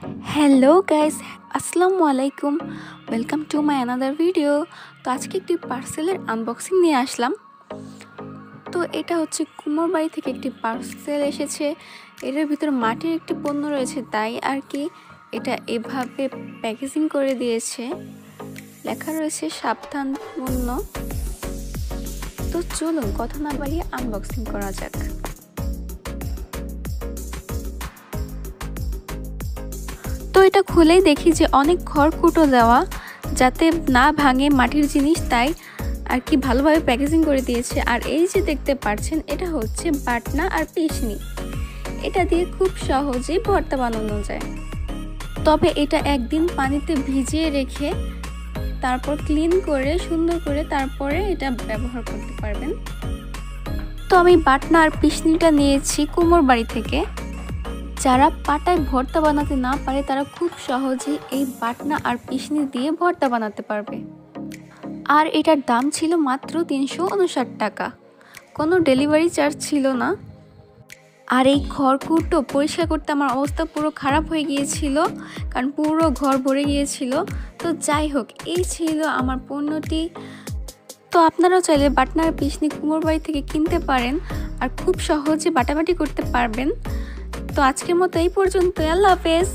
Hello guys, আসসালামু আলাইকুম। Welcome to my another video. তো আজকে একটি পার্সেলের আনবক্সিং নিয়ে আসলাম। তো এটা হচ্ছে কুমোর বাড়ি থেকে একটি পার্সেল এসেছে। এটার ভিতর মাটির একটি পণ্য রয়েছে, তাই আর কি এটা এভাবে প্যাকেজিং করে দিয়েছে। লেখা রয়েছে সাবধান পণ্য। তো চলুন কথা না বাড়িয়ে আনবক্সিং করা যাক। তো এটা খুলেই দেখি যে অনেক খড়কুটো দেওয়া, যাতে না ভাঙে মাটির জিনিস, তাই আর কি ভালোভাবে প্যাকেজিং করে দিয়েছে। আর এই যে দেখতে পাচ্ছেন, এটা হচ্ছে বাটনা আর পিসনি। এটা দিয়ে খুব সহজেই ভর্তা বানানো যায়, তবে এটা একদিন পানিতে ভিজিয়ে রেখে তারপর ক্লিন করে সুন্দর করে তারপরে এটা ব্যবহার করতে পারবেন। তো আমি বাটনা আর পিসনিটা নিয়েছি কুমোর বাড়ি থেকে। যারা পাটায় ভর্তা বানাতে না পারে তারা খুব সহজেই এই বাটনা আর পিসনি দিয়ে ভর্তা বানাতে পারবে। আর এটার দাম ছিল মাত্র 359 টাকা, কোনো ডেলিভারি চার্জ ছিল না। আর এই খড়কুটো পরিষ্কার করতে আমার অবস্থা পুরো খারাপ হয়ে গিয়েছিল, কারণ পুরো ঘর ভরে গিয়েছিল। তো যাই হোক, এই ছিল আমার পণ্যটি। তো আপনারাও চাইলে বাটনা আর পিসনি কুমোর বাড়ি থেকে কিনতে পারেন আর খুব সহজে বাটাবাটি করতে পারবেন। তো আজকের মতো এই পর্যন্ত, আল্লাহ হাফেজ।